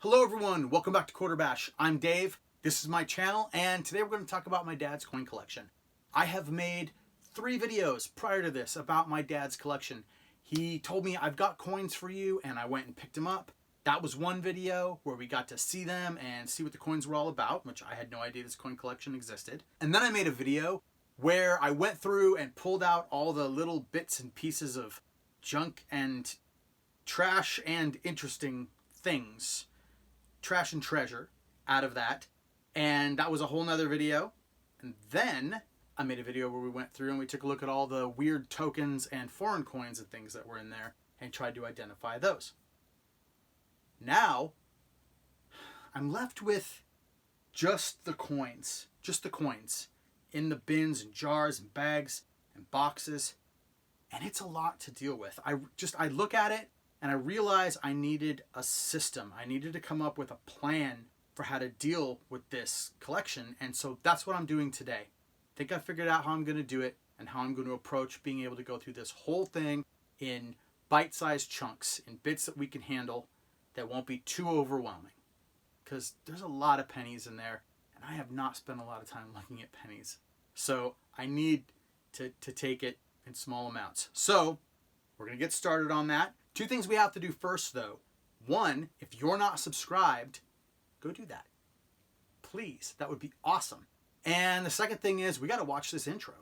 Hello everyone, welcome back to Quarterbash. I'm Dave, this is my channel, and today we're going to talk about my dad's coin collection. I have made 3 videos prior to this about my dad's collection. He told me, I've got coins for you, and I went and picked them up. That was one video where we got to see them and see what the coins were all about, which I had no idea this coin collection existed. And then I made a video where I went through and pulled out all the little bits and pieces of junk and trash and interesting things, trash and treasure, out of that. And that was a whole nother video. And then I made a video where we went through and we took a look at all the weird tokens and foreign coins and things that were in there and tried to identify those. Now I'm left with just the coins in the bins and jars and bags and boxes, and it's a lot to deal with. I look at it and I realize I needed a system. I needed to come up with a plan for how to deal with this collection, and so that's what I'm doing today. I think I figured out how I'm going to do it and how I'm going to approach being able to go through this whole thing in bite-sized chunks, in bits that we can handle that won't be too overwhelming, because there's a lot of pennies in there and I have not spent a lot of time looking at pennies. So I need to take it in small amounts. So we're going to get started on that. 2 things we have to do first, though. 1, if you're not subscribed, go do that. Please, that would be awesome. And the second thing is we got to watch this intro.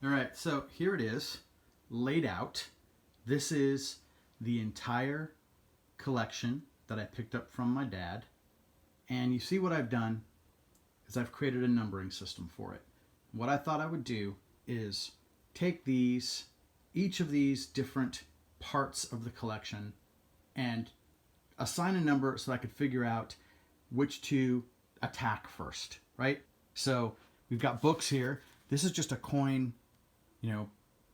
All right, so here it is, laid out. This is the entire collection that I picked up from my dad. And you see what I've done is I've created a numbering system for it. What I thought I would do is take each of these different parts of the collection and assign a number so I could figure out which to attack first, right? So we've got books here. This is just a coin,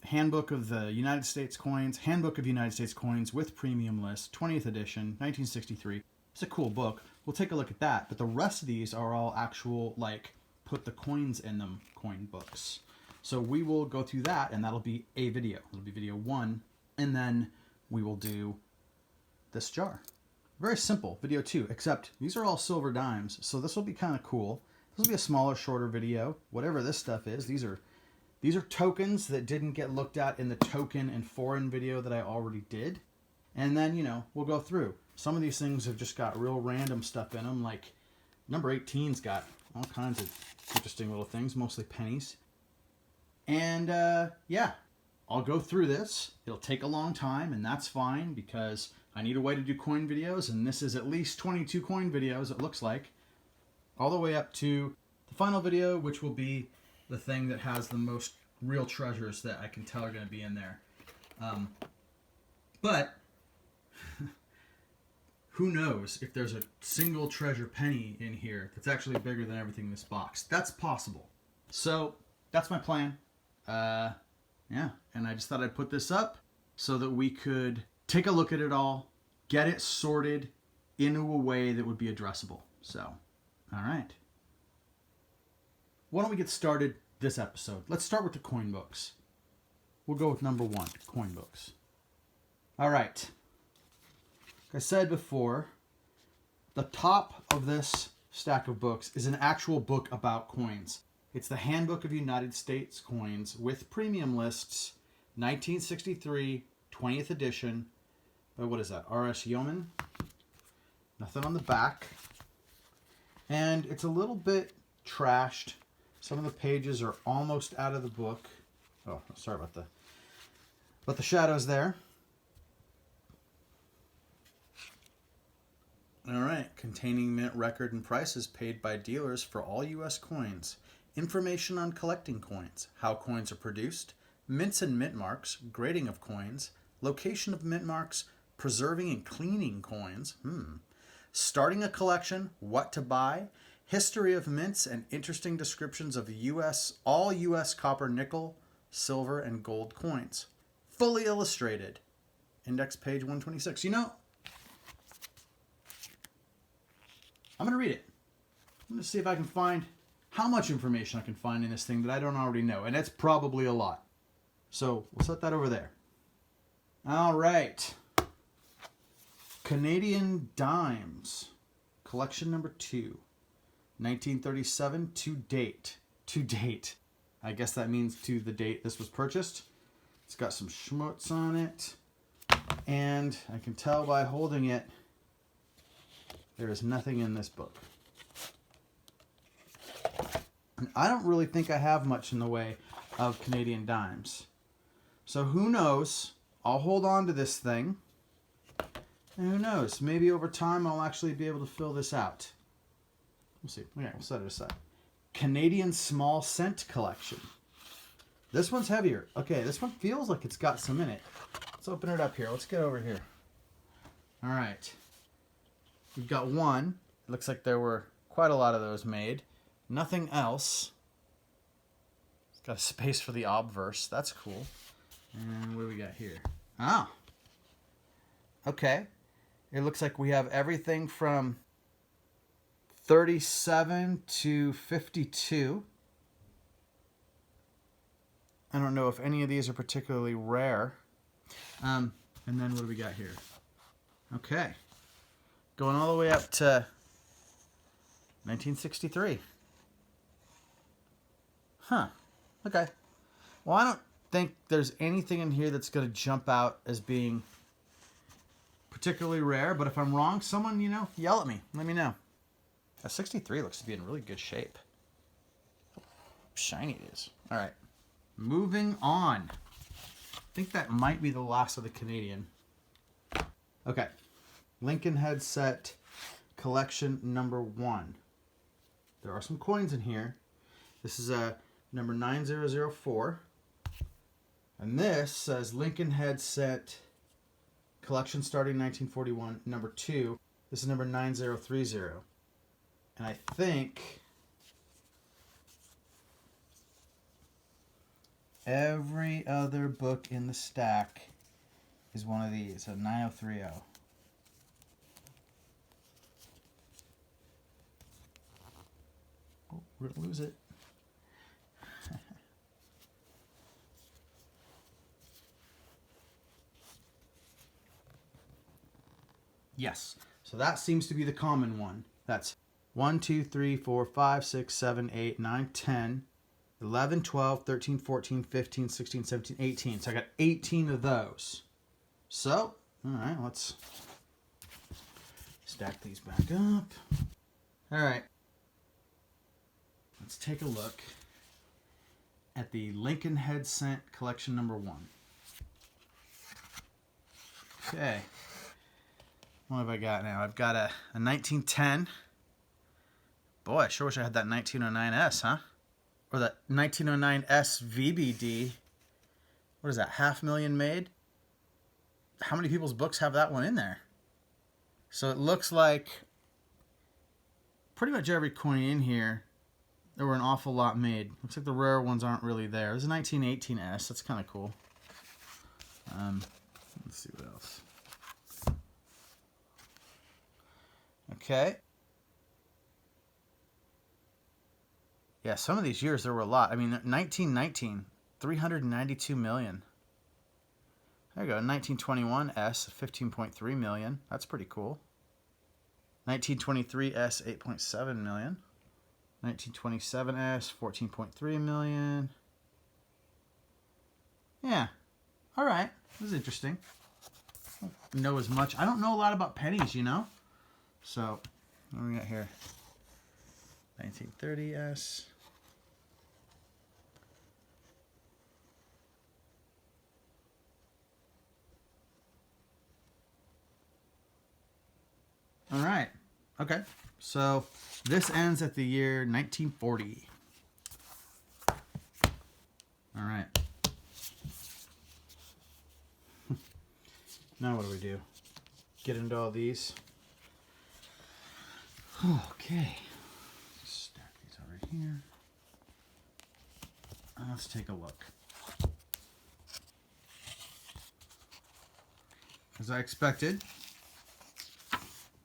Handbook of the United States Coins, Handbook of United States Coins with Premium List, 20th edition, 1963. It's a cool book. We'll take a look at that. But the rest of these are all actual, put the coins in them coin books. So we will go through that, and that'll be a video. It'll be video 1, and then we will do this jar. Very simple, video 2, except these are all silver dimes, so this will be kind of cool. This will be a smaller, shorter video. Whatever this stuff is, these are tokens that didn't get looked at in the token and foreign video that I already did. And then, we'll go through. Some of these things have just got real random stuff in them, like number 18's got all kinds of interesting little things, mostly pennies. And yeah, I'll go through this. It'll take a long time, and that's fine because I need a way to do coin videos, and this is at least 22 coin videos, it looks like, all the way up to the final video, which will be the thing that has the most real treasures that I can tell are going to be in there. But who knows if there's a single treasure penny in here that's actually bigger than everything in this box. That's possible. So that's my plan. Yeah, and I just thought I'd put this up so that we could take a look at it all, get it sorted into a way that would be addressable. So, all right. Why don't we get started this episode? Let's start with the coin books. We'll go with number 1, coin books. All right. Like I said before, the top of this stack of books is an actual book about coins. It's the Handbook of United States Coins with Premium Lists, 1963, 20th edition. By what is that? R.S. Yeoman. Nothing on the back. And it's a little bit trashed. Some of the pages are almost out of the book. Oh, sorry about the shadows there. All right, containing mint record and prices paid by dealers for all U.S. coins. Information on collecting coins, how coins are produced, mints and mint marks, grading of coins, location of mint marks, preserving and cleaning coins, starting a collection, what to buy, history of mints, and interesting descriptions of all U.S. copper, nickel, silver, and gold coins. Fully illustrated. Index page 126. I'm going to read it. I'm going to see if I can find how much information I can find in this thing that I don't already know, and it's probably a lot. So we'll set that over there. All right. Canadian Dimes, collection number 2, 1937 to date. To date. I guess that means to the date this was purchased. It's got some schmutz on it, and I can tell by holding it, there is nothing in this book. And I don't really think I have much in the way of Canadian Dimes. So who knows? I'll hold on to this thing. And who knows? Maybe over time I'll actually be able to fill this out. We'll see. Okay, we'll set it aside. Canadian Small Scent Collection. This one's heavier. Okay, this one feels like it's got some in it. Let's open it up here. Let's get over here. All right. We've got one. It looks like there were quite a lot of those made. Nothing else. It's got a space for the obverse. That's cool. And what do we got here? Ah. Okay. It looks like we have everything from 37 to 52. I don't know if any of these are particularly rare. And then what do we got here? Okay. Going all the way up to 1963. Huh. Okay. Well, I don't think there's anything in here that's going to jump out as being particularly rare, but if I'm wrong, someone, yell at me. Let me know. That 63 looks to be in really good shape. How shiny it is. All right. Moving on. I think that might be the last of the Canadian. Okay. Lincoln Headset collection number 1. There are some coins in here. This is a number 9004. And this says Lincoln Headset collection starting 1941, number 2. This is number 9030. And I think every other book in the stack is one of these, a 9030. Oh, we're going to lose it. Yes, so that seems to be the common one. That's 1, 2, 3, 4, 5, 6, 7, 8, 9, 10, 11, 12, 13, 14, 15, 16, 17, 18. So I got 18 of those. So, all right, let's stack these back up. All right. Let's take a look at the Lincoln Headset collection number 1. Okay. What have I got now? I've got a 1910. Boy, I sure wish I had that 1909S, huh? Or that 1909S VBD. What is that, 500,000 made? How many people's books have that one in there? So it looks like pretty much every coin in here, there were an awful lot made. Looks like the rare ones aren't really there. There's a 1918S. That's kind of cool. Let's see what else. Okay. Yeah, some of these years there were a lot. I mean, 1919, 392 million. There you go, 1921 S, 15.3 million. That's pretty cool. 1923 S, 8.7 million. 1927 S, 14.3 million. Yeah. All right. This is interesting. I don't know as much. I don't know a lot about pennies, So, what do we got here? 1930S. All right. Okay. So, this ends at the year 1940. All right. Now what do we do? Get into all these. Okay. Stack these over here. Let's take a look. As I expected,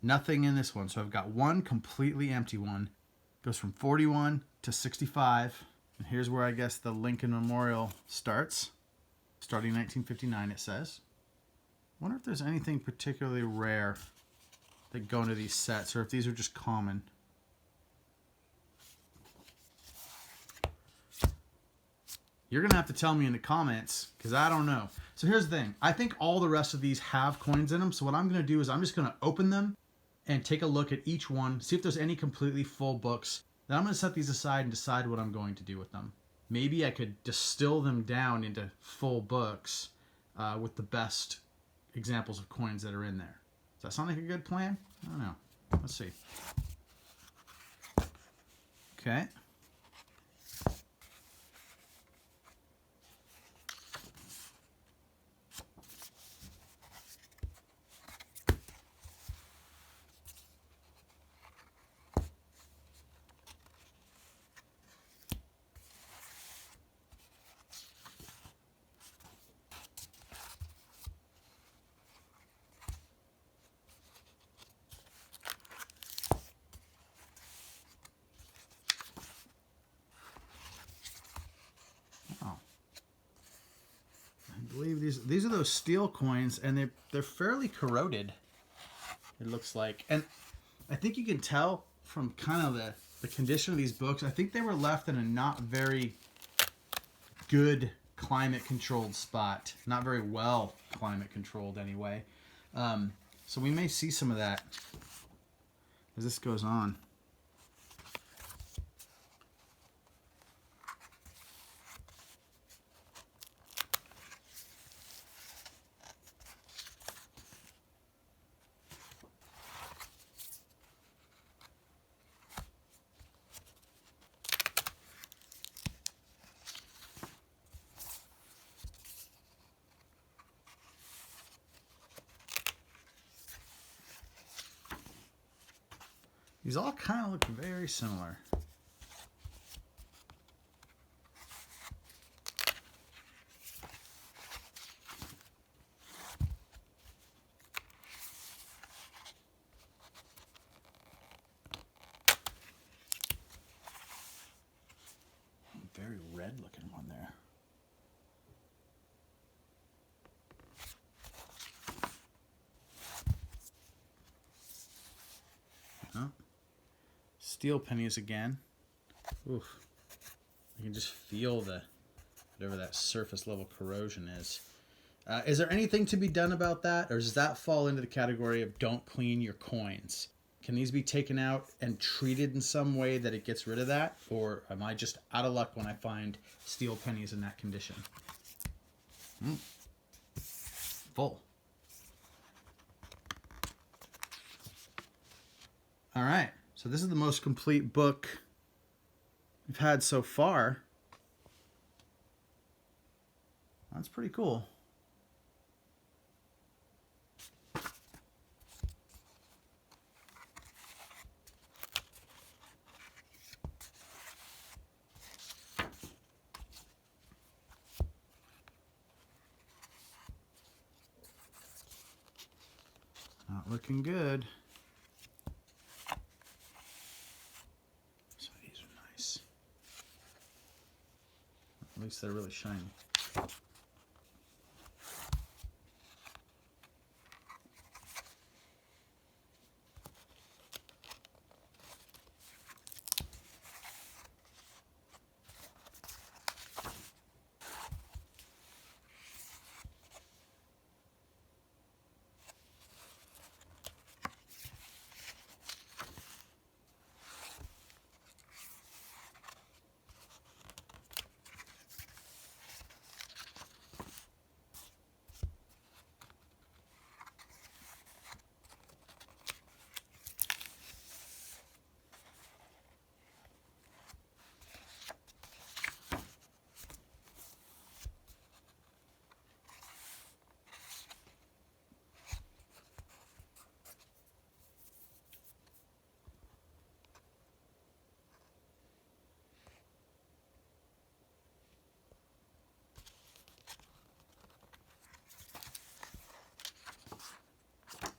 nothing in this one. So I've got one completely empty one. Goes from 41 to 65. And here's where I guess the Lincoln Memorial starts. Starting 1959, it says. I wonder if there's anything particularly rare that go into these sets, or if these are just common. You're going to have to tell me in the comments, because I don't know. So here's the thing. I think all the rest of these have coins in them. So what I'm going to do is I'm just going to open them and take a look at each one, see if there's any completely full books. Then I'm going to set these aside and decide what I'm going to do with them. Maybe I could distill them down into full books with the best examples of coins that are in there. Does that sound like a good plan? I don't know. Let's see. Okay. I believe these are those steel coins, and they're fairly corroded, it looks like. And I think you can tell from kind of the condition of these books, I think they were left in a not very good climate controlled spot. Not very well climate controlled anyway. So we may see some of that as this goes on. These all kind of look very similar. Very red looking one there. Steel pennies again. Oof. You can just feel whatever that surface level corrosion is. Is there anything to be done about that, or does that fall into the category of don't clean your coins? Can these be taken out and treated in some way that it gets rid of that, or am I just out of luck when I find steel pennies in that condition? Full. All right. So this is the most complete book we've had so far. That's pretty cool. Not looking good. At least they're really shiny.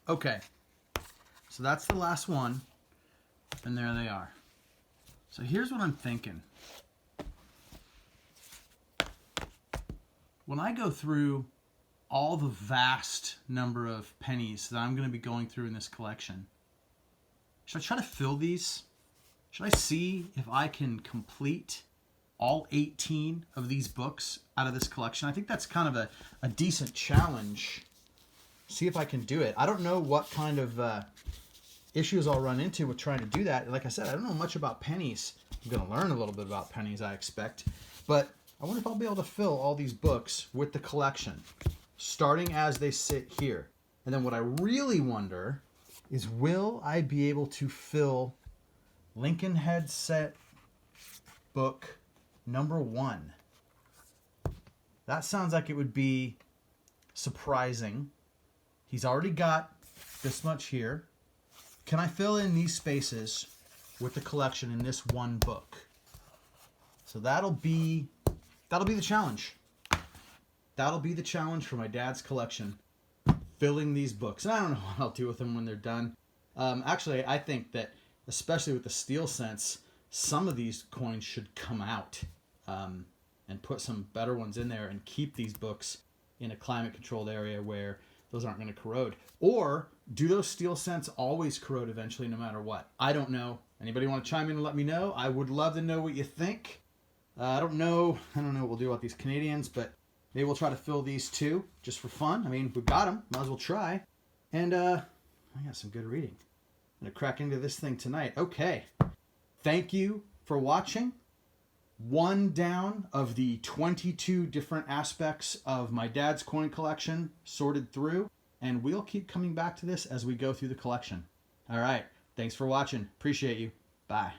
Okay, so that's the last one, and there they are. So here's what I'm thinking. When I go through all the vast number of pennies that I'm going to be going through in this collection, should I try to fill these? Should I see if I can complete all 18 of these books out of this collection? I think that's kind of a decent challenge. See if I can do it. I don't know what kind of issues I'll run into with trying to do that. Like I said, I don't know much about pennies. I'm going to learn a little bit about pennies, I expect. But I wonder if I'll be able to fill all these books with the collection, starting as they sit here. And then what I really wonder is, will I be able to fill Lincoln Headset book number 1? That sounds like it would be surprising. He's already got this much here. Can I fill in these spaces with the collection in this one book? So that'll be the challenge. That'll be the challenge for my dad's collection, filling these books. And I don't know what I'll do with them when they're done. Actually, I think that, especially with the steel sense, some of these coins should come out and put some better ones in there and keep these books in a climate-controlled area where those aren't going to corrode. Or do those steel scents always corrode eventually no matter what? I don't know. Anybody want to chime in and let me know? I would love to know what you think. I don't know what we'll do about these Canadians, but maybe we'll try to fill these too, just for fun. I mean, we've got them. Might as well try. And I got some good reading. I'm going to crack into this thing tonight. Okay. Thank you for watching. One down of the 22 different aspects of my dad's coin collection sorted through, and we'll keep coming back to this as we go through the collection. All right. Thanks for watching. Appreciate you. Bye.